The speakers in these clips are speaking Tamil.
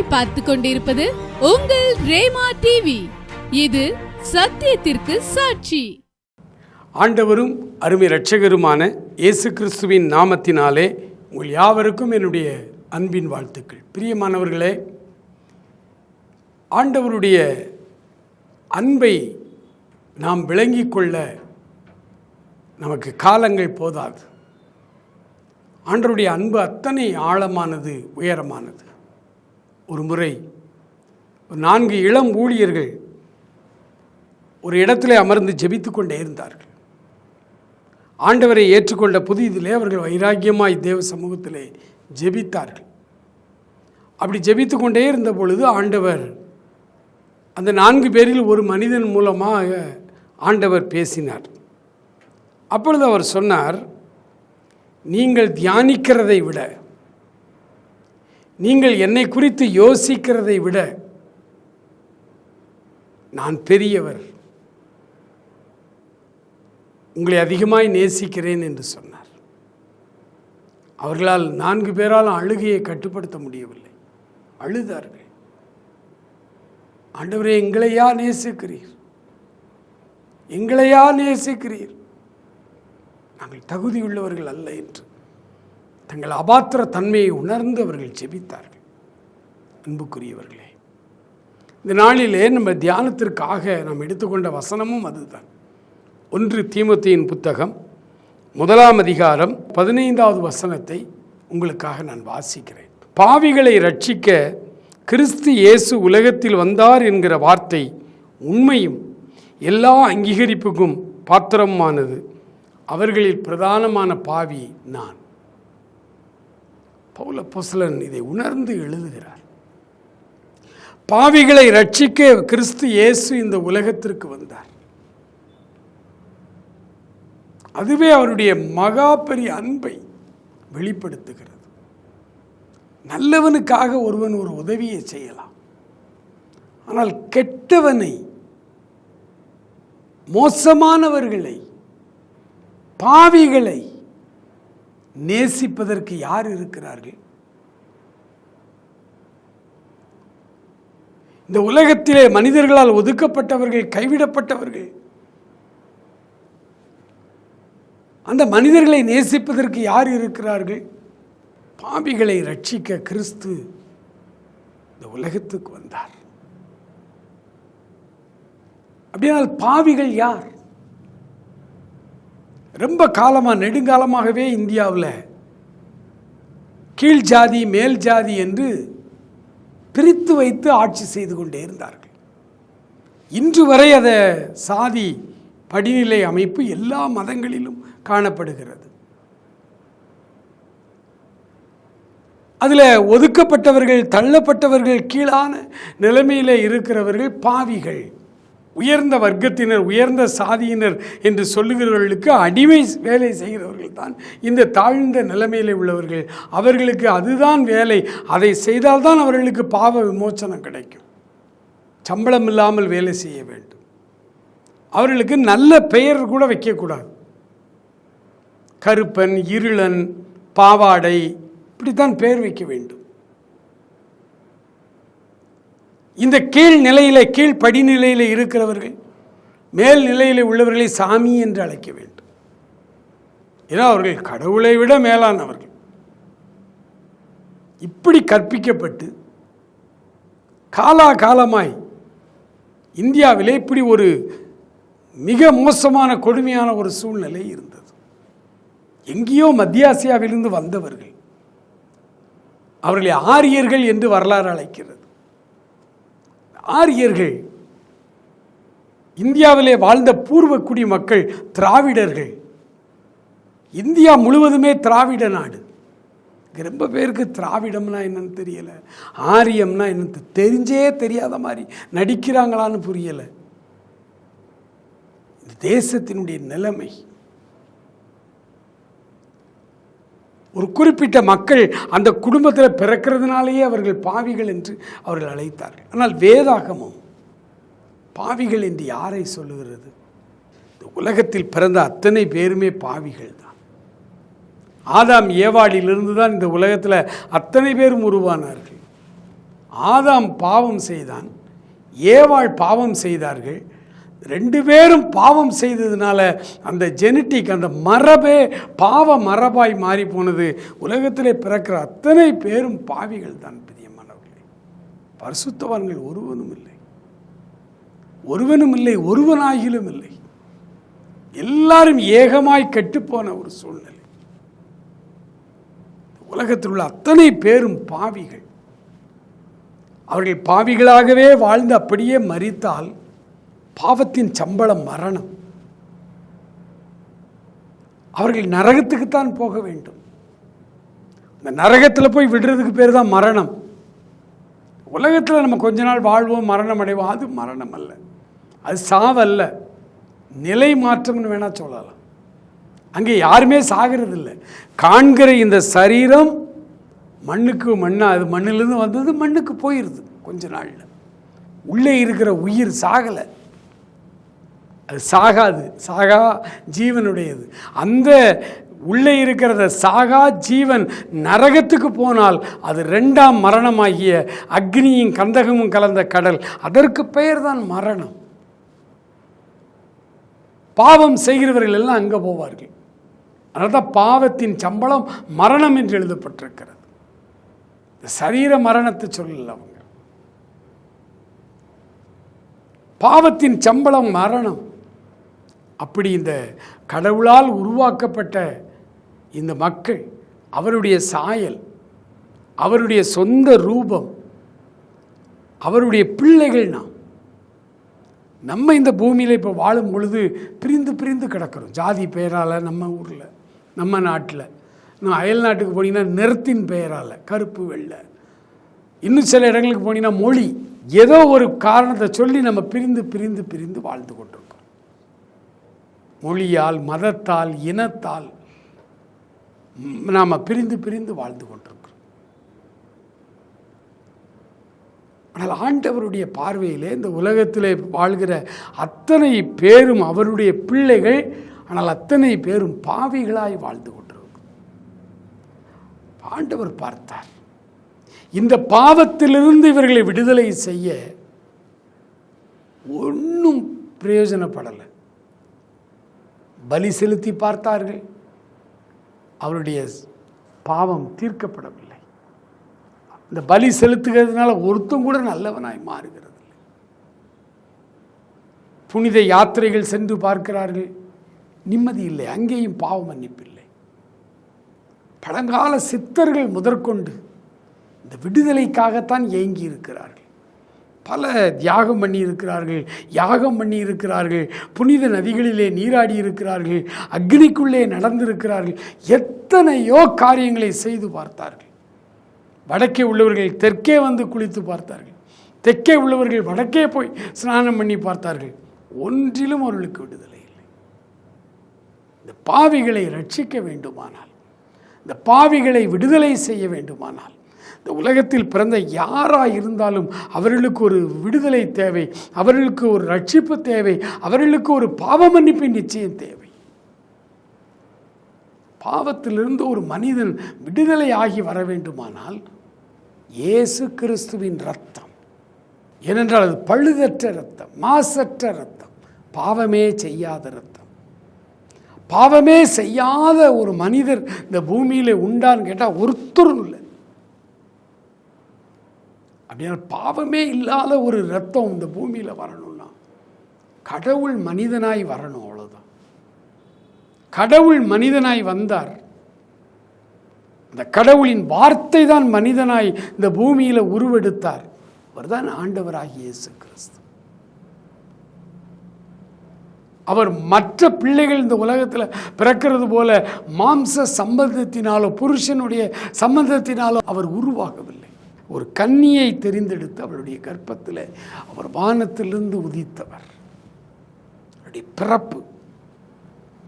நீங்கள் பார்த்து கொண்டிருப்பது உங்கள் ரேமா டிவி. இது சத்தியத்திற்கு சாட்சி. ஆண்டவரும் அருமை இரட்சகருமான இயேசு கிறிஸ்துவின் நாமத்தினாலே உங்கள் யாவருக்கும் என்னுடைய அன்பின் வாழ்த்துக்கள். பிரியமானவர்களே, ஆண்டவருடைய அன்பை நாம் விளங்கிக் கொள்ள நமக்கு காலங்கள் போதாது. ஆண்டவருடைய அன்பு அத்தனை ஆழமானது, உயரமானது. ஒரு முறை 4 இளம் ஊழியர்கள் ஒரு இடத்திலே அமர்ந்து ஜெபித்து கொண்டே இருந்தார்கள். ஆண்டவரை ஏற்றுக்கொண்ட புதிதிலே அவர்கள் வைராக்கியமாய் தேவ சமூகத்திலே ஜெபித்தார்கள். அப்படி ஜெபித்து கொண்டே இருந்த பொழுது ஆண்டவர் அந்த 4 பேரில் ஒரு மனிதன் மூலமாக ஆண்டவர் பேசினார். அப்பொழுது அவர் சொன்னார், நீங்கள் தியானிக்கிறதை விட, நீங்கள் என்னை குறித்து யோசிக்கிறதை விட நான் பெரியவர், உங்களை அதிகமாய் நேசிக்கிறேன் என்று சொன்னார். அவர்களால் 4 பேரால் அழுகையை கட்டுப்படுத்த முடியவில்லை. அழுதார்கள். ஆண்டவரே, எங்களையா நேசிக்கிறீர்? எங்களையா நேசிக்கிறீர்? நாங்கள் தகுதியுள்ளவர்கள் அல்ல என்று தங்கள் அபாத்திர தன்மையை உணர்ந்து அவர்கள் ஜெபித்தார்கள். அன்புக்குரியவர்களே, இந்த நாளிலே நம்ம தியானத்திற்காக நாம் எடுத்துக்கொண்ட வசனமும் அதுதான். 1 தீமோத்தேயின் புத்தகம் 1 அதிகாரம் 15வது வசனத்தை உங்களுக்காக நான் வாசிக்கிறேன். பாவிகளை ரட்சிக்க கிறிஸ்து இயேசு உலகத்தில் வந்தார் என்கிற வார்த்தை உண்மையும் எல்லா அங்கீகரிப்புக்கும் பாத்திரமானது. அவர்களில் பிரதானமான பாவி நான். பவுல் அப்போஸ்தலன் இதை உணர்ந்து எழுதுகிறார். பாவிகளை ரட்சிக்க கிறிஸ்து இயேசு இந்த உலகத்திற்கு வந்தார். அதுவே அவருடைய மகா பெரிய அன்பை வெளிப்படுத்துகிறது. நல்லவனுக்காக ஒருவன் ஒரு உதவியை செய்யலாம், ஆனால் கெட்டவனை, மோசமானவர்களை, பாவிகளை நேசிப்பதற்கு யார் இருக்கிறார்கள்? இந்த உலகத்திலே மனிதர்களால் ஒதுக்கப்பட்டவர்கள், கைவிடப்பட்டவர்கள், அந்த மனிதர்களை நேசிப்பதற்கு யார் இருக்கிறார்கள்? பாவிகளை ரட்சிக்க கிறிஸ்து இந்த உலகத்துக்கு வந்தார். அப்படியானால் பாவிகள் யார்? ரொம்ப காலமாக, நெடுங்காலமாகவே இந்தியாவில் கீழ் ஜாதி மேல் ஜாதி என்று பிரித்து வைத்து ஆட்சி செய்து கொண்டே இருந்தார்கள். இன்று வரை அதை சாதி படிநிலை அமைப்பு எல்லா மதங்களிலும் காணப்படுகிறது. அதில் ஒதுக்கப்பட்டவர்கள், தள்ளப்பட்டவர்கள், கீழான நிலைமையில் இருக்கிறவர்கள் பாவிகள். உயர்ந்த வர்க்கத்தினர், உயர்ந்த சாதியினர் என்று சொல்லுகிறவர்களுக்கு அடிமை வேலை செய்கிறவர்கள் தான் இந்த தாழ்ந்த நிலைமையில் உள்ளவர்கள். அவர்களுக்கு அதுதான் வேலை. அதை செய்தால்தான் அவர்களுக்கு பாவ விமோசனம் கிடைக்கும். சம்பளம் இல்லாமல் வேலை செய்ய வேண்டும். அவர்களுக்கு நல்ல பெயர் கூட வைக்கக்கூடாது. கருப்பன், இருளன், பாவாடை, இப்படித்தான் பெயர் வைக்க வேண்டும். இந்த கீழ் நிலையில், கீழ் படிநிலையில் இருக்கிறவர்கள் மேல் நிலையில் உள்ளவர்களை சாமி என்று அழைக்க வேண்டும். ஏன்னா அவர்கள் கடவுளை விட மேலானவர்கள். இப்படி கற்பிக்கப்பட்டு காலாகாலமாய் இந்தியாவிலே இப்படி ஒரு மிக மோசமான கொடுமையான ஒரு சூழ்நிலை இருந்தது. எங்கேயோ மத்திய ஆசியாவிலிருந்து வந்தவர்கள், அவர்களை ஆரியர்கள் என்று வரலாறு அழைக்கிறது. ஆரியர்கள் இந்தியாவிலே வாழ்ந்த பூர்வக்குடி மக்கள், திராவிடர்கள். இந்தியா முழுவதுமே திராவிட நாடு. ரொம்ப பேருக்கு திராவிடம்னா என்னன்னு தெரியலை, ஆரியம்னா என்னன்னு தெரிஞ்சே தெரியாத மாதிரி நடிக்கிறாங்களான்னு புரியலை. இந்த தேசத்தினுடைய நிலைமை, ஒரு குறிப்பிட்ட மக்கள் அந்த குடும்பத்தில் பிறக்கிறதுனாலேயே அவர்கள் பாவிகள் என்று அவர்கள் அழைத்தார்கள். ஆனால் வேதாகமம் பாவிகள் என்று யாரை சொல்லுகிறது? இந்த உலகத்தில் பிறந்த அத்தனை பேருமே பாவிகள் தான். ஆதாம் ஏவாளிலிருந்து தான் இந்த உலகத்தில் அத்தனை பேரும் உருவானார்கள். ஆதாம் பாவம் செய்தான், ஏவாள் பாவம் செய்தார்கள். 2 பேரும் பாவம் செய்ததுனால அந்த ஜெனட்டிக், அந்த மரபே பாவ மரபாய் மாறி போனது. உலகத்திலே பிறக்கிற அத்தனை பேரும் பாவிகள் தான் பிரியமானவர்களே. பரிசுத்தவான்கள் ஒருவனும் இல்லை, ஒருவனும் இல்லை, ஒருவனாகிலும் இல்லை. எல்லாரும் ஏகமாய் கெட்டுப்போன ஒரு சூழ்நிலை. உலகத்தில் உள்ள அத்தனை பேரும் பாவிகள். அவர்கள் பாவிகளாகவே வாழ்ந்து அப்படியே மரித்தால் பாவத்தின் சம்பளம் மரணம். அவர்கள் நரகத்துக்குத்தான் போக வேண்டும். இந்த நரகத்தில் போய் விடுறதுக்கு பேர் தான் மரணம். உலகத்தில் நம்ம கொஞ்ச நாள் வாழ்வோம், மரணம் அடைவோம், அது மரணம் அல்ல, அது சாவல்ல, நிலை மாற்றம்னு வேணா சொல்லலாம். அங்கே யாருமே சாகிறது இல்லை. காண்கிற இந்த சரீரம் மண்ணுக்கு மண்ணா, அது மண்ணிலிருந்து வந்தது மண்ணுக்கு போயிடுது கொஞ்ச நாளில். உள்ளே இருக்கிற உயிர் சாகலை, அது சாகாது, சாகா ஜீவனுடையது. அந்த உள்ளே இருக்கிறத சாகா ஜீவன் நரகத்துக்கு போனால் அது 2ஆம் மரணமாகிய அக்னியும் கந்தகமும் கலந்த கடல். அதற்கு பெயர் தான் மரணம். பாவம் செய்கிறவர்கள் எல்லாம் அங்கே போவார்கள். அதனால தான் பாவத்தின் சம்பளம் மரணம் என்று எழுதப்பட்டிருக்கிறது. சரீர மரணத்தை சொல்லல அவங்க. பாவத்தின் சம்பளம் மரணம். அப்படி இந்த கடவுளால் உருவாக்கப்பட்ட இந்த மக்கள், அவருடைய சாயல், அவருடைய சொந்த ரூபம், அவருடைய பிள்ளைகள் நாம். நம்ம இந்த பூமியில் இப்போ வாழும் பொழுது பிரிந்து பிரிந்து கிடக்கிறோம். ஜாதி பெயரால், நம்ம ஊரில், நம்ம நாட்டில். நம்ம அயல் நாட்டுக்கு போனீங்கன்னா நிறத்தின் பெயரால், கருப்பு வெள்ளை. இன்னும் சில இடங்களுக்கு போனீங்கன்னா மொழி, ஏதோ ஒரு காரணத்தை சொல்லி நம்ம பிரிந்து பிரிந்து பிரிந்து வாழ்ந்து கொண்டிருக்கோம். மொழியால், மதத்தால், இனத்தால் நாம் பிரிந்து பிரிந்து வாழ்ந்து கொண்டிருக்கிறோம். ஆனால் ஆண்டவருடைய பார்வையிலே இந்த உலகத்திலே வாழ்கிற அத்தனை பேரும் அவருடைய பிள்ளைகள். ஆனால் அத்தனை பேரும் பாவிகளாய் வாழ்ந்து கொண்டிருக்கிறோம். ஆண்டவர் பார்த்தார், இந்த பாவத்திலிருந்து இவர்களை விடுதலை செய்ய ஒன்றும் பிரயோஜனப்படலை. பலி செலுத்தி பார்த்தார்கள், அவருடைய பாவம் தீர்க்கப்படவில்லை. இந்த பலி செலுத்துகிறதுனால ஒருத்தம் கூட நல்லவனாய் மாறுகிறது இல்லை. புனித யாத்திரைகள் சென்று பார்க்கிறார்கள், நிம்மதி இல்லை, அங்கேயும் பாவ மன்னிப்பில்லை. பழங்கால சித்தர்கள் முதற்கொண்டு இந்த விடுதலைக்காகத்தான் ஏங்கி இருக்கிறார்கள். பல தியாகம் பண்ணி இருக்கிறார்கள், யாகம் பண்ணி இருக்கிறார்கள், புனித நதிகளிலே நீராடி இருக்கிறார்கள், அக்னிக்குள்ளே நடந்திருக்கிறார்கள், எத்தனையோ காரியங்களை செய்து பார்த்தார்கள். வடக்கே உள்ளவர்கள் தெற்கே வந்து குளித்து பார்த்தார்கள், தெற்கே உள்ளவர்கள் வடக்கே போய் ஸ்நானம் பண்ணி பார்த்தார்கள். ஒன்றிலும் அவர்களுக்கு விடுதலை இல்லை. இந்த பாவிகளை ரட்சிக்க வேண்டுமானால், இந்த பாவிகளை விடுதலை செய்ய வேண்டுமானால், இந்த உலகத்தில் பிறந்த யாராக இருந்தாலும் அவர்களுக்கு ஒரு விடுதலை தேவை, அவர்களுக்கு ஒரு ரட்சிப்பு தேவை, அவர்களுக்கு ஒரு பாவ மன்னிப்பின் நிச்சயம் தேவை. பாவத்திலிருந்து ஒரு மனிதன் விடுதலை ஆகி வர வேண்டுமானால் இயேசு கிறிஸ்துவின் இரத்தம். ஏனென்றால் அது பழுதற்ற இரத்தம், மாசற்ற இரத்தம், பாவமே செய்யாத இரத்தம். பாவமே செய்யாத ஒரு மனிதர் இந்த பூமியில் உண்டான்னு கேட்டால் ஒருத்தரும் இல்லை. அப்படின்னா பாவமே இல்லாத ஒரு இரத்தம் இந்த பூமியில் வரணும்னா கடவுள் மனிதனாய் வரணும், அவ்வளோதான். கடவுள் மனிதனாய் வந்தார். அந்த கடவுளின் வார்த்தை தான் மனிதனாய் இந்த பூமியில் உருவெடுத்தார். அவர் தான் ஆண்டவராகிய இயேசு கிறிஸ்து. அவர் மற்ற பிள்ளைகள் இந்த உலகத்தில் பிறக்கிறது போல மாம்ச சம்பந்தத்தினாலோ புருஷனுடைய சம்பந்தத்தினாலோ அவர் உருவாகவில்லை. ஒரு கன்னியை தெரிந்தெடுத்து அவருடைய கர்ப்பத்தில் அவர் வானத்திலிருந்து உதித்தவர். அவருடைய பிறப்பு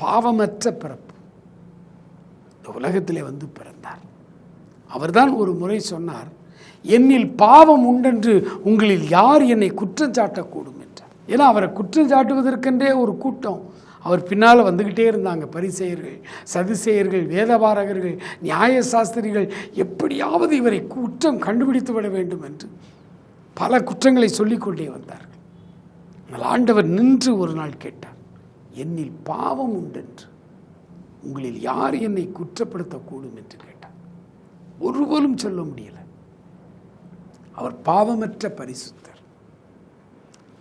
பாவமற்ற பிறப்பு. இந்த உலகத்திலே வந்து பிறந்தார். அவர்தான் ஒரு முறை சொன்னார், என்னில் பாவம் உண்டென்று உங்களில் யார் என்னை குற்றம் சாட்டக்கூடும் என்றார். ஏன்னா அவரை குற்றம் சாட்டுவதற்கென்றே ஒரு கூட்டம் அவர் பின்னால் வந்துக்கிட்டே இருந்தாங்க. பரிசேயர்கள், சதுசேயர்கள், வேதபாரகர்கள், நியாய சாஸ்திரிகள் எப்படியாவது இவரை குற்றம் கண்டுபிடித்து விட வேண்டும் என்று பல குற்றங்களை சொல்லிக்கொண்டே வந்தார்கள். ஆனால் ஆண்டவர் நின்று ஒரு நாள் கேட்டார், என்னில் பாவம் உண்டென்று உங்களில் யார் என்னை குற்றப்படுத்தக்கூடும் என்று கேட்டார். ஒருவரும் சொல்ல முடியல. அவர் பாவமற்ற பரிசுத்தர்.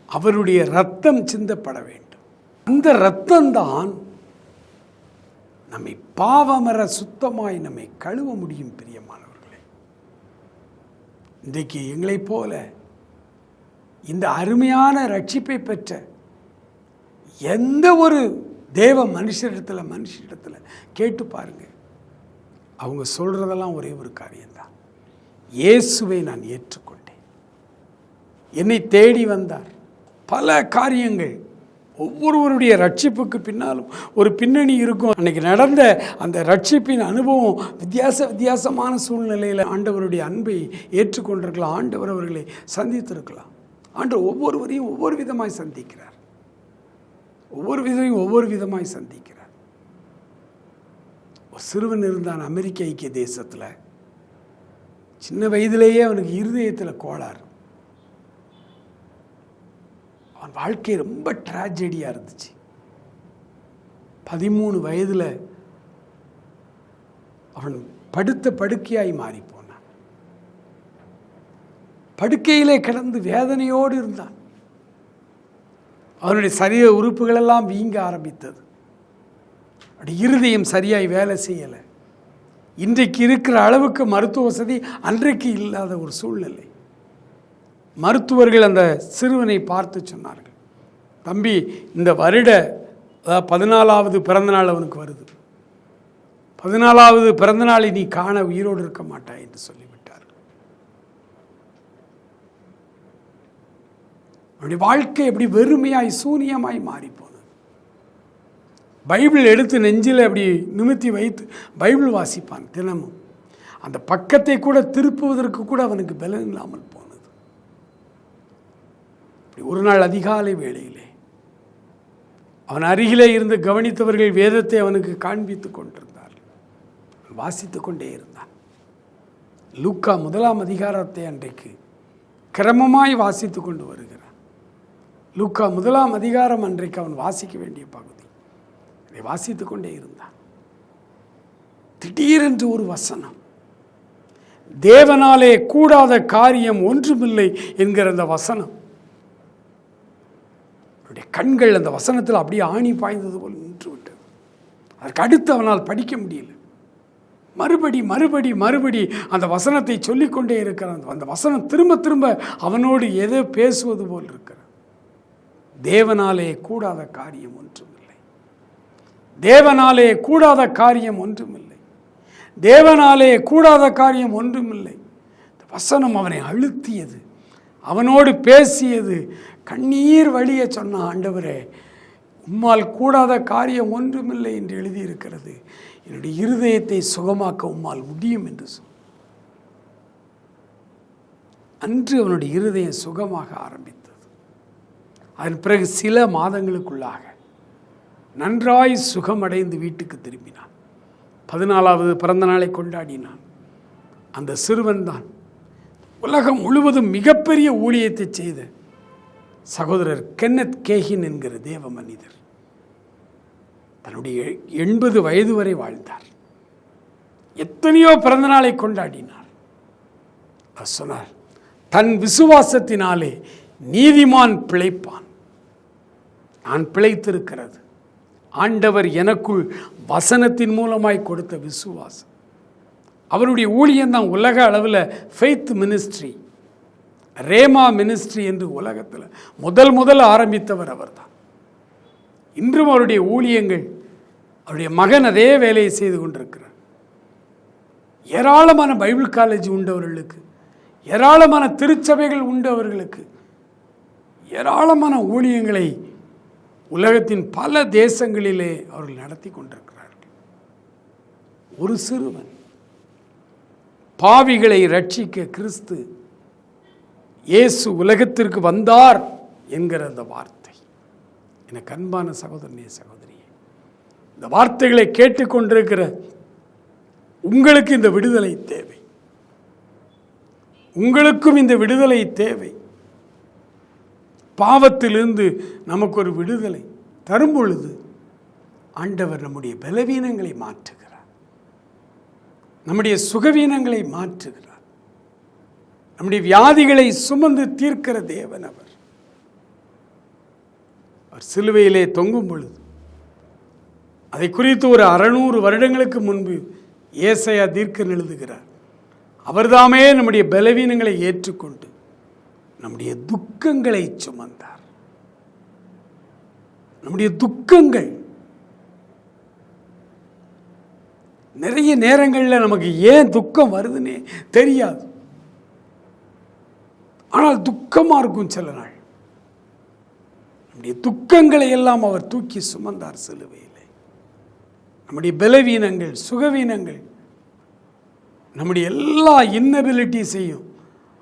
அவருடைய இரத்தம் சிந்தப்பட வேண்டும். அந்த இரத்தம்தான் நம்மை பாவமற சுத்தமாய் நம்மை கழுவ முடியும். பிரியமானவர்களே, இன்றைக்கு எங்களைப் போல இந்த அருமையான ரட்சிப்பை பெற்ற எந்த ஒரு தேவ மனுஷரிடத்தில் கேட்டு பாருங்க. அவங்க சொல்றதெல்லாம் ஒரே ஒரு காரியம்தான், இயேசுவை நான் ஏற்றுக்கொண்டேன், என்னை தேடி வந்தார். பல காரியங்கள், ஒவ்வொருவருடைய ரட்சிப்புக்கு பின்னாலும் ஒரு பின்னணி இருக்கும். அன்னைக்கு நடந்த அந்த ரட்சிப்பின் அனுபவம் வித்தியாசமான சூழ்நிலையில் ஆண்டவருடைய அன்பை ஏற்றுக்கொண்டிருக்கலாம். ஆண்டவர் அவர்களை சந்தித்திருக்கலாம். ஆண்டவர் ஒவ்வொருவரையும் ஒவ்வொரு விதமாய் சந்திக்கிறார். ஒவ்வொரு விதமாய் சந்திக்கிறார். ஒரு சிறுவன் இருந்தான் அமெரிக்க ஐக்கிய தேசத்தில். சின்ன வயதிலேயே அவனுக்கு இருதயத்தில் கோளாறு. அவன் வாழ்க்கை ரொம்ப ட்ராஜடியாக இருந்துச்சு. 13 வயதில் அவன் படுத்த படுக்கையாய் மாறி போனான். படுக்கையிலே கிடந்து வேதனையோடு இருந்தான். அவனுடைய சரீர உறுப்புகளெல்லாம் வீங்க ஆரம்பித்தது. அப்படி இருதயம் சரியாய் வேலை செய்யலை. இன்றைக்கு இருக்கிற அளவுக்கு மருத்துவ வசதி அன்றைக்கு இல்லாத ஒரு சூழ்நிலை. மருத்துவர்கள் அந்த சிறுவனை பார்த்து சொன்னார்கள், தம்பி, இந்த வருட 14வது பிறந்தநாள் அவனுக்கு வருது. 14வது பிறந்தநாளை நீ காண உயிரோடு இருக்க மாட்டாய் என்று சொல்லிவிட்டார். அவனுடைய வாழ்க்கை எப்படி வெறுமையாய் சூனியமாய் மாறி போனது. பைபிள் எடுத்து நெஞ்சில் அப்படி நிமித்தி வைத்து பைபிள் வாசிப்பான் தினமும். அந்த பக்கத்தை கூட திருப்புவதற்கு கூட அவனுக்கு பலன் இல்லாமல் போனது. ஒரு நாள் அதிகாலை வேளையிலே அவன் அருகிலே இருந்து கவனித்தவர்கள் வேதத்தை அவனுக்கு காண்பித்து கொண்டிருந்தார்கள். வாசித்து கொண்டே இருந்தான். லூக்கா 1ஆம் அதிகாரத்தை அன்றைக்கு கிரமமாய் வாசித்து கொண்டு வருகிறான். லூக்கா 1ஆம் அதிகாரம் அன்றைக்கு அவன் வாசிக்க வேண்டிய பகுதி. அதை வாசித்து கொண்டே இருந்தான். திடீரென்று ஒரு வசனம், தேவனாலே கூடாத காரியம் ஒன்றுமில்லை என்கிற அந்த வசனம், அவனுடைய கண்கள் அந்த வசனத்தில் அப்படியே ஆணி பாய்ந்தது போல் நின்று விட்டது. அதற்கு அடுத்து அவனால் படிக்க முடியல. மறுபடி அந்த வசனத்தை சொல்லிக்கொண்டே இருக்கிறான். அந்த வசனம் திரும்ப திரும்ப அவனோடு எதோ பேசுவது போல் இருக்கிறது. தேவனாலே கூடாத காரியம் ஒன்றுமில்லை, தேவனாலே கூடாத காரியம் ஒன்றுமில்லை, தேவனாலே கூடாத காரியம் ஒன்றுமில்லை. இந்த வசனம் அவனை அழுத்தியது, அவனோடு பேசியது. கண்ணீர் வழிய சொன்ன, ஆண்டவரே, உம்மால் கூடாத காரியம் ஒன்றுமில்லை என்று எழுதியிருக்கிறது, என்னுடைய இருதயத்தை சுகமாக்க உம்மால் முடியும் என்று சொல். அன்று அவனுடைய இருதயம் சுகமாக ஆரம்பித்தது. அதன் பிறகு சில மாதங்களுக்குள்ளாக நன்றாய் சுகமடைந்து வீட்டுக்கு திரும்பினான். 14வது பிறந்த நாளை கொண்டாடினான். அந்த சிறுவன் தான் உலகம் முழுவதும் மிகப்பெரிய ஊழியத்தை செய்த சகோதரர் கென்னத் கேஹின் என்கிற தேவ மனிதர். தன்னுடைய 80 வயது வரை வாழ்ந்தார். எத்தனையோ பிறந்த நாளை கொண்டாடினார். அவர் சொன்னார், தன் விசுவாசத்தினாலே நீதிமான் பிழைப்பான். நான் பிழைத்திருக்கிறது ஆண்டவர் எனக்குள் வசனத்தின் மூலமாய் கொடுத்த விசுவாசம். அவருடைய ஊழியம்தான் உலக அளவில் ஃபெய்த் மினிஸ்ட்ரி, ரேமா மினிஸ்ட்ரி என்று உலகத்தில் முதல் ஆரம்பித்தவர் அவர் தான். இன்றும் அவருடைய ஊழியங்கள், அவருடைய மகன் அதே வேலையை செய்து கொண்டிருக்கிறார். ஏராளமான பைபிள் காலேஜ் உண்டு அவர்களுக்கு, ஏராளமான திருச்சபைகள் உண்டு அவர்களுக்கு, ஏராளமான ஊழியங்களை உலகத்தின் பல தேசங்களிலே அவர்கள் நடத்தி கொண்டிருக்கிறார்கள். ஒரு சிறுவன் பாவிகளை ரட்சிக்க கிறிஸ்து இயேசு உலகத்திற்கு வந்தார் என்கிற அந்த வார்த்தை எனக்கு அன்பான சகோதரனே, சகோதரி, இந்த வார்த்தைகளை கேட்டுக்கொண்டிருக்கிற உங்களுக்கு இந்த விடுதலை தேவை. உங்களுக்கும் இந்த விடுதலை தேவை. பாவத்திலிருந்து நமக்கு ஒரு விடுதலை தரும் பொழுது ஆண்டவர் நம்முடைய பலவீனங்களை மாற்றுகிறார், நம்முடைய சுகவீனங்களை மாற்றுகிறார், நம்முடைய வியாதிகளை சுமந்து தீர்க்கிற தேவன் அவர். சிலுவையிலே தொங்கும் பொழுது அதை குறித்து ஒரு 600 வருடங்களுக்கு முன்பு ஏசாயா தீர்க்கன் எழுதுகிறார். அவர்தாமே நம்முடைய பலவீனங்களை ஏற்றுக்கொண்டு நம்முடைய துக்கங்களை சுமந்தார். நம்முடைய துக்கங்கள் நிறைய நேரங்களில் நமக்கு ஏன் துக்கம் வருதுன்னே தெரியாது. ஆனால் துக்கமாக இருக்கும் சில நாள். நம்முடைய துக்கங்களை எல்லாம் அவர் தூக்கி சுமந்தார் சிலுவையிலே. நம்முடைய பலவீனங்கள், சுகவீனங்கள், நம்முடைய எல்லா இன்னபிலிட்டிஸையும்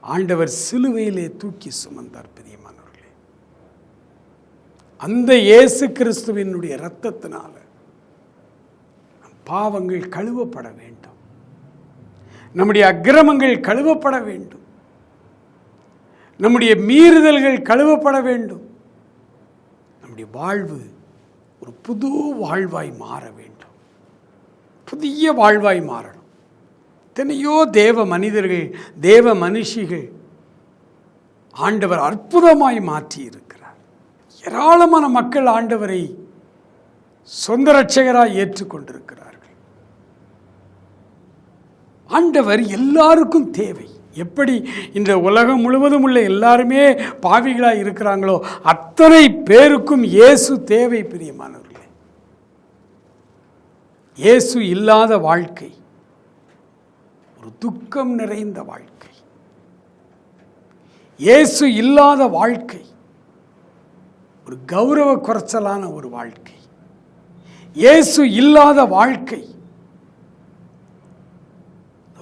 ஆண்டவர் சிலுவையிலே தூக்கி சுமந்தார். பிரியமானவர்களே, அந்த இயேசு கிறிஸ்துவினுடைய இரத்தத்தினால பாவங்கள் கழுவப்பட வேண்டும், நம்முடைய அக்கிரமங்கள் கழுவப்பட வேண்டும், நம்முடைய மீறுதல்கள் கழுவப்பட வேண்டும். நம்முடைய வாழ்வு ஒரு புது வாழ்வாய் மாற வேண்டும், புதிய வாழ்வாய் மாறணும். எத்தனையோ தேவ மனிதர்கள், தேவ மனுஷிகள் ஆண்டவர் அற்புதமாய் மாற்றி இருக்கிறார். ஏராளமான மக்கள் ஆண்டவரை சொந்த இரட்சகராய் ஏற்றுக்கொண்டிருக்கிறார்கள். ஆண்டவர் எல்லாருக்கும் தேவை. எப்படி இந்த உலகம் முழுவதும் உள்ள எல்லாருமே பாவிகளாய் இருக்கிறாங்களோ அத்தனை பேருக்கும் இயேசு தேவை. பிரியமானவர்களே, இயேசு இல்லாத வாழ்க்கை ஒரு துக்கம் நிறைந்த வாழ்க்கை. இயேசு இல்லாத வாழ்க்கை ஒரு கௌரவ குறைச்சலான ஒரு வாழ்க்கை. இயேசு இல்லாத வாழ்க்கை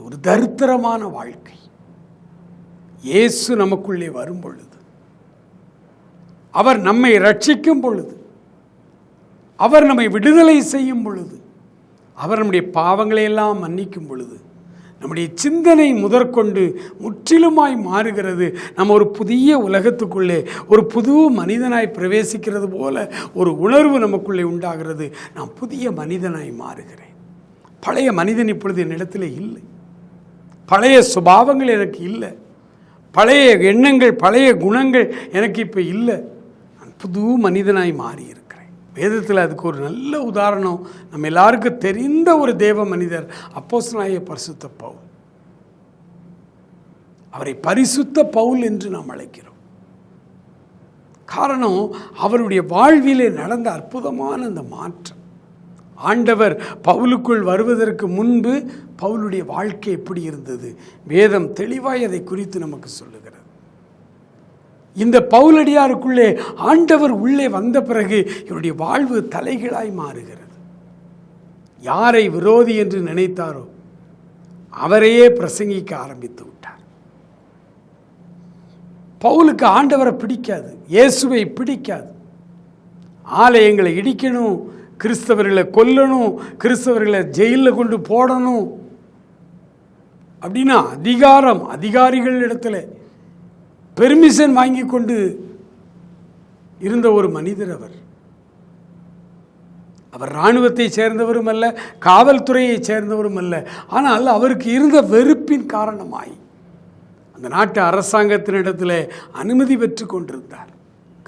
ஒரு தரித்திரமான வாழ்க்கை. இயேசு நமக்குள்ளே வரும் பொழுது, அவர் நம்மை ரட்சிக்கும் பொழுது, அவர் நம்மை விடுதலை செய்யும் பொழுது, அவர் நம்முடைய பாவங்களை எல்லாம் மன்னிக்கும் பொழுது நம்முடைய சிந்தனை முதற்கொண்டு முற்றிலுமாய் மாறுகிறது. நம்ம ஒரு புதிய உலகத்துக்குள்ளே ஒரு புது மனிதனாய் பிரவேசிக்கிறது போல ஒரு உணர்வு நமக்குள்ளே உண்டாகிறது. நான் புதிய மனிதனாய் மாறுகிறேன். பழைய மனிதன் இப்பொழுது என்னிடத்தில் இல்லை. பழைய சுபாவங்கள் எனக்கு இல்லை, பழைய எண்ணங்கள், பழைய குணங்கள் எனக்கு இப்போ இல்லை. நான் புது மனிதனாய் மாறி இருக்கிறேன். வேதத்தில் அதுக்கு ஒரு நல்ல உதாரணம் நம்ம எல்லாருக்கும் தெரிந்த ஒரு தேவ மனிதர் அப்போஸ்தலனாகிய பரிசுத்த பவுல். அவரை பரிசுத்த பவுல் என்று நாம் அழைக்கிறோம். காரணம், அவருடைய வாழ்விலே நடந்த அற்புதமான அந்த மாற்றம். ஆண்டவர் பவுலுக்குள் வருவதற்கு முன்பு பவுலுடைய வாழ்க்கை எப்படி இருந்தது, வேதம் தெளிவாய் அதை குறித்து நமக்கு சொல்லுகிறது. இந்த பவுலடியாருக்குள்ளே ஆண்டவர் உள்ளே வந்த பிறகு இவருடைய வாழ்வு தலைகீழாய் மாறுகிறது. யாரை விரோதி என்று நினைத்தாரோ அவரையே பிரசங்கிக்க ஆரம்பித்து விட்டார். பவுலுக்கு ஆண்டவரை பிடிக்காது, இயேசுவை பிடிக்காது. ஆலயங்களை இடிக்கணும், கிறிஸ்தவர்களை கொல்லணும், கிறிஸ்தவர்களை ஜெயிலில் கொண்டு போடணும் அப்படின்னா அதிகாரிகள் இடத்துல பெர்மிஷன் வாங்கி கொண்டு இருந்த ஒரு மனிதர் அவர். அவர் இராணுவத்தை சேர்ந்தவரும் அல்ல, காவல்துறையை சேர்ந்தவரும் அல்ல. ஆனால் அவருக்கு இருந்த வெறுப்பின் காரணமாய் அந்த நாட்டு அரசாங்கத்தினிடத்தில் அனுமதி பெற்று கொண்டிருந்தார்.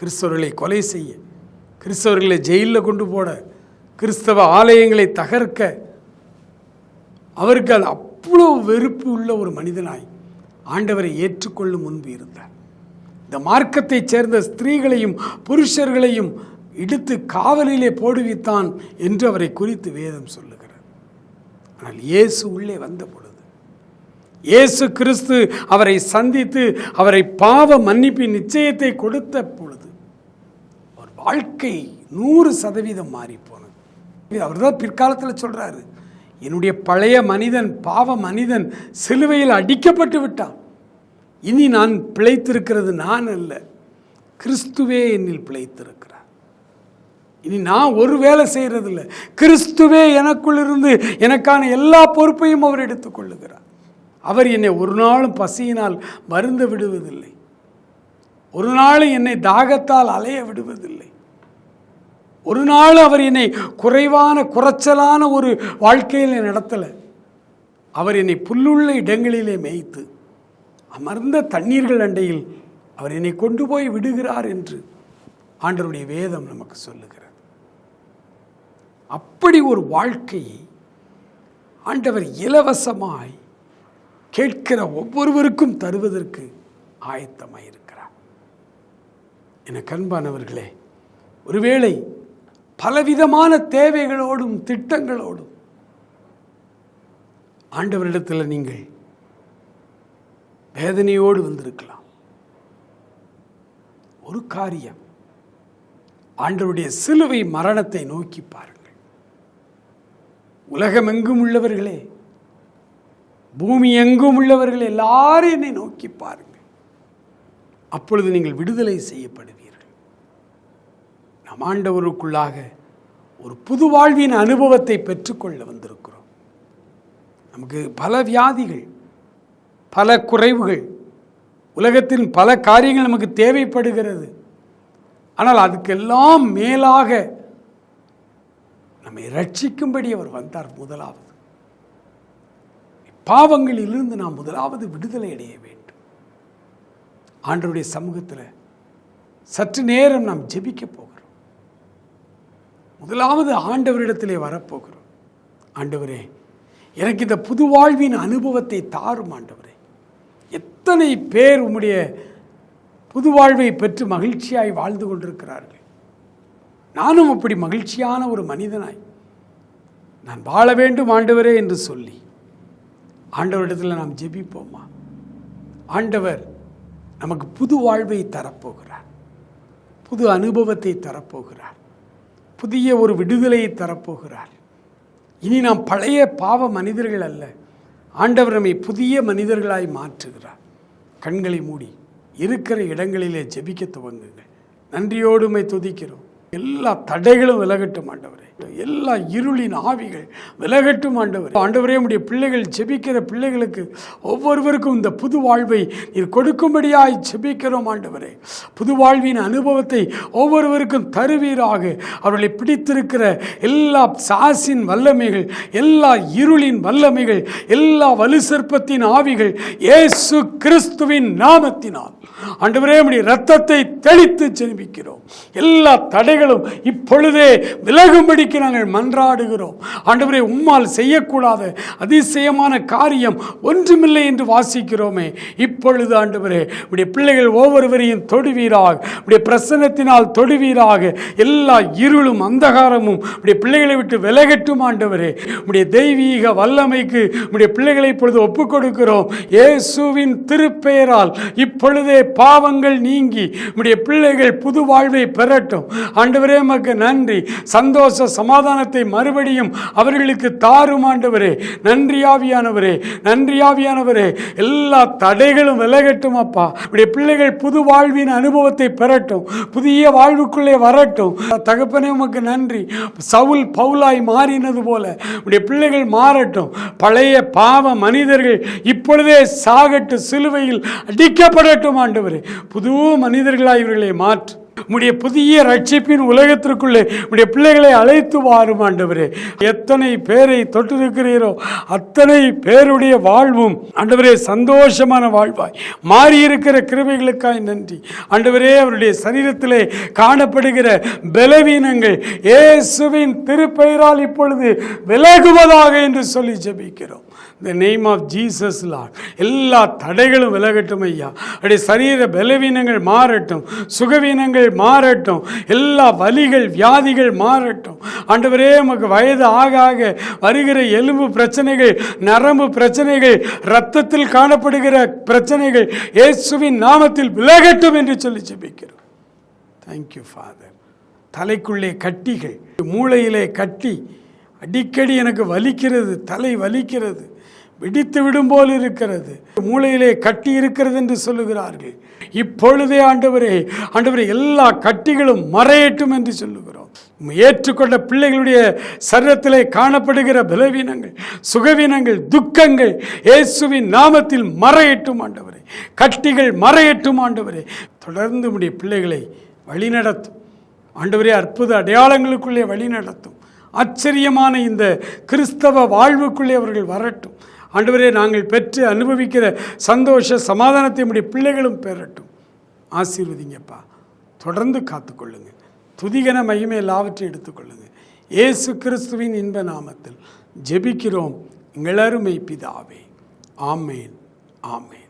கிறிஸ்தவர்களை கொலை செய்ய, கிறிஸ்தவர்களை ஜெயிலில் கொண்டு போட, கிறிஸ்தவ ஆலயங்களை தகர்க்க அவருக்கு அது அவ்வளோ வெறுப்பு உள்ள ஒரு மனிதனாய் ஆண்டவரை ஏற்றுக்கொள்ளும் முன்பு இருந்தார். இந்த மார்க்கத்தை சேர்ந்த ஸ்திரீகளையும் புருஷர்களையும் இடித்து காவலிலே போடுவித்தான் என்று அவரை குறித்து வேதம் சொல்லுகிறது. ஆனால் இயேசு உள்ளே வந்த பொழுது, இயேசு கிறிஸ்து அவரை சந்தித்து அவரை பாவ மன்னிப்பின் நிச்சயத்தை கொடுத்த பொழுது அவர் வாழ்க்கை 100% மாறி போனது. அவர் தான் பிற்காலத்தில் சொல்றாரு, என்னுடைய பழைய மனிதன், பாவ மனிதன் சிலுவையில் அடிக்கப்பட்டு விட்டான். இனி நான் பிழைத்திருக்கிறது நான் அல்ல, கிறிஸ்துவே என்னில் பிழைத்திருக்கிறார். இனி நான் ஒரு வேலை செய்கிறதில்லை, கிறிஸ்துவே எனக்குள் இருந்து எனக்கான எல்லா பொறுப்பையும் அவர் எடுத்துக்கொள்ளுகிறார். அவர் என்னை ஒரு நாளும் பசியினால் வருந்த விடுவதில்லை, ஒரு நாளும் என்னை தாகத்தால் அலைய விடுவதில்லை, ஒரு நாள் அவர் என்னை குறைச்சலான ஒரு வாழ்க்கையில் நடத்தலை. அவர் என்னை புல்லுள்ள இடங்களிலே மேய்த்து அமர்ந்த தண்ணீர்கள் அண்டையில் அவர் என்னை கொண்டு போய் விடுகிறார் என்று ஆண்டவருடைய வேதம் நமக்கு சொல்லுகிறது. அப்படி ஒரு வாழ்க்கையை ஆண்டவர் இலவசமாய் கேட்கிற ஒவ்வொருவருக்கும் தருவதற்கு ஆயத்தமாயிருக்கிறார். என அன்பானவர்களே, ஒருவேளை பலவிதமான தேவைகளோடும் திட்டங்களோடும் ஆண்டவரிடத்தில் நீங்கள் வேதனையோடு வந்திருக்கலாம். ஒரு காரியம், ஆண்டவருடைய சிலுவை மரணத்தை நோக்கி பாருங்கள். உலகமெங்கும் உள்ளவர்களே, பூமி எங்கும் உள்ளவர்களே, எல்லாரும் என்னை நோக்கி பாருங்கள். அப்பொழுது நீங்கள் விடுதலை செய்யப்படுவீர்கள். நாம் ஆண்டவருக்குள்ளாக ஒரு புது வாழ்வின் அனுபவத்தை பெற்றுக்கொள்ள வந்திருக்கிறோம். நமக்கு பல வியாதிகள், பல குறைவுகள், உலகத்தின் பல காரியங்கள் நமக்கு தேவைப்படுகிறது. ஆனால் அதுக்கெல்லாம் மேலாக நம்மை ரட்சிக்கும்படி அவர் வந்தார். முதலாவது பாவங்களிலிருந்து நாம் முதலாவது விடுதலை அடைய வேண்டும். ஆண்டவருடைய சமூகத்தில் சற்று நேரம் நாம் ஜெபிக்க போகிறோம். முதலாவது ஆண்டவரிடத்திலே வரப்போகிறோம். ஆண்டவரே, எனக்கு இந்த புது வாழ்வின் அனுபவத்தை தாரும். ஆண்டவரே, எத்தனை பேர் உம்முடைய புது வாழ்வை பெற்று மகிழ்ச்சியாய் வாழ்ந்து கொண்டிருக்கிறார்கள். நானும் அப்படி மகிழ்ச்சியான ஒரு மனிதனாய் நான் வாழ வேண்டும் ஆண்டவரே என்று சொல்லி ஆண்டவரிடத்தில் நாம் ஜெபிப்போமா? ஆண்டவர் நமக்கு புது வாழ்வை தரப்போகிறார், புது அனுபவத்தை தரப்போகிறார், புதிய ஒரு விடுதலையை தரப்போகிறார். இனி நாம் பழைய பாவ மனிதர்கள் அல்ல, ஆண்டவர் நம்மை புதிய மனிதர்களாய் மாற்றுகிறார். கண்களை மூடி இருக்கிற இடங்களிலே ஜெபிக்க துவங்குங்கள். நன்றியோடு உம்மை துதிக்கிறோம். எல்லா தடைகளும் விலகட்டும் ஆண்டவரே, எல்லா இருளின் ஆவிகள் விலகட்டும் ஆண்டவரே. ஆண்டவரே, உம்முடைய பிள்ளைகள் ஜெபிக்கிற பிள்ளைகளுக்கு ஒவ்வொருவருக்கும் இந்த புது வாழ்வை நீர் கொடுக்கும்படியாய் ஜெபிக்கிறோம் ஆண்டவரே. புது வாழ்வின் அனுபவத்தை ஒவ்வொருவருக்கும் தருவீராக. அவர்களை பிடித்திருக்கிற எல்லா சாசின் வல்லமைகள், எல்லா இருளின் வல்லமைகள், எல்லா வலு சர்ப்பத்தின் ஆவிகள் இயேசு கிறிஸ்துவின் நாமத்தினால் ஆண்டவரே உம்முடைய இரத்தத்தை தெளித்து ஜெபிக்கிறோம். எல்லா தடைகளும் இப்பொழுதே விலகும்படிக்கு நாங்கள் மன்றாடுகிறோம். ஆண்டவரே, உம்மால் செய்யக்கூடாத அதிசயமான காரியம் ஒன்றுமில்லை என்று வாசிக்கிறோமே. இப்பொழுது ஆண்டவரே, உடைய பிள்ளைகள் ஒவ்வொருவரையும் தொடுவீராக, உடைய பிரசன்னத்தினால் தொடுவீராக. எல்லா இருளும் அந்தகாரமும் உடைய பிள்ளைகளை விட்டு விலகட்டும் ஆண்டவரே. உடைய தெய்வீக வல்லமைக்கு உடைய பிள்ளைகளை இப்பொழுது ஒப்புக் கொடுக்கிறோம். இயேசுவின் திருப்பெயரால் இப்பொழுதே பாவங்கள் நீங்கி உடைய பிள்ளைகள் புது வாழ்வை பெறட்டும். ஆண்டவரே, உமக்கு நன்றி. சந்தோஷ சமாதானத்தை மறுபடியும் அவர்களுக்கு தாரும் ஆண்டவரே. நன்றி ஆவியானவரே, நன்றி ஆவியானவரே. எல்லா தடைகளும் விலகட்டும் அப்பா. உடைய பிள்ளைகள் புது வாழ்வின் அனுபவத்தை பெறட்டும், புதிய வாழ்வுக்குள்ளே வரட்டும். தகப்பனே, உமக்கு நன்றி. சவுல் பவுலாய் மாறினது போல உடைய பிள்ளைகள் மாறட்டும். பழைய பாவ மனிதர்கள் இப்பொழுதே சாகட்டு, சிலுவையில் அடிக்கப்படட்டும் ஆண்டவரே. புது மனிதர்களாய் இவர்களை மாற்று. உம்முடைய புதிய ரட்சிப்பின் உலகத்திற்குள்ளே உம்முடைய பிள்ளைகளை அழைத்து வாரும் ஆண்டவரே. எத்தனை பேரை தொட்டிருக்கிறீரோ அத்தனை பேருடைய வாழ்வும் ஆண்டவரே சந்தோஷமான வாழ்வாய் மாறியிருக்கிற கிருபைகளுக்காய் நன்றி ஆண்டவரே. அவருடைய சரீரத்திலே காணப்படுகிற பலவீனங்கள் இயேசுவின் திருப்பெயரால் இப்பொழுது விலகுவதாக என்று சொல்லி ஜெபிக்கிறோம். The name of Jesus Lord. எல்லா தடைகளும் விலகட்டும் ஐயா. அப்படியே சரீர பலவீனங்கள் மாறட்டும், சுகவீனங்கள் மாறட்டும், எல்லா வலிகள் வியாதிகள் மாறட்டும் ஆண்டவரே. நமக்கு வயது ஆக ஆக வருகிற எலும்பு பிரச்சனைகள், நரம்பு பிரச்சனைகள், இரத்தத்தில் காணப்படுகிற பிரச்சனைகள் இயேசுவின் நாமத்தில் விலகட்டும் என்று சொல்லி ஜெபிக்கிறோம். Thank you father. தலைக்குள்ளே கட்டிகள், மூளையிலே கட்டி, அடிக்கடி எனக்கு வலிக்கிறது, தலை வலிக்கிறது, வெடித்து விடும் போல் இருக்கிறது, மூளையிலே கட்டி இருக்கிறது என்று சொல்லுகிறார்கள். இப்பொழுதே ஆண்டவரே, ஆண்டவரே எல்லா கட்டிகளும் மறையட்டும் என்று சொல்லுகிறோம். ஸ்தோத்திரம். ஏற்றுக்கொண்ட பிள்ளைகளுடைய சரீரத்திலே காணப்படுகிற பலவீனங்கள், சுகவீனங்கள், துக்கங்கள் இயேசுவின் நாமத்தில் மறையட்டும் ஆண்டவரே. கட்டிகள் மறையட்டும் ஆண்டவரே. தொடர்ந்து உம்முடைய பிள்ளைகளை வழிநடத்தும் ஆண்டவரே. அற்புத அடையாளங்களுக்குள்ளே வழிநடத்தும். ஆச்சரியமான இந்த கிறிஸ்தவ வாழ்வுக்குள்ளே அவர்கள் வரட்டும் ஆண்டவரே. நாங்கள் பெற்று அனுபவிக்கிற சந்தோஷ சமாதானத்தை நம்முடைய பிள்ளைகளும் பெறட்டும். ஆசீர்வதிங்கப்பா. தொடர்ந்து காத்துக்கொள்ளுங்க. துதிகன மகிமை எல்லாவற்றையும் எடுத்துக்கொள்ளுங்க. இயேசு கிறிஸ்துவின் இன்ப நாமத்தில் ஜெபிக்கிறோம் எங்கள் அருமை பிதாவே. ஆமேன், ஆமேன்.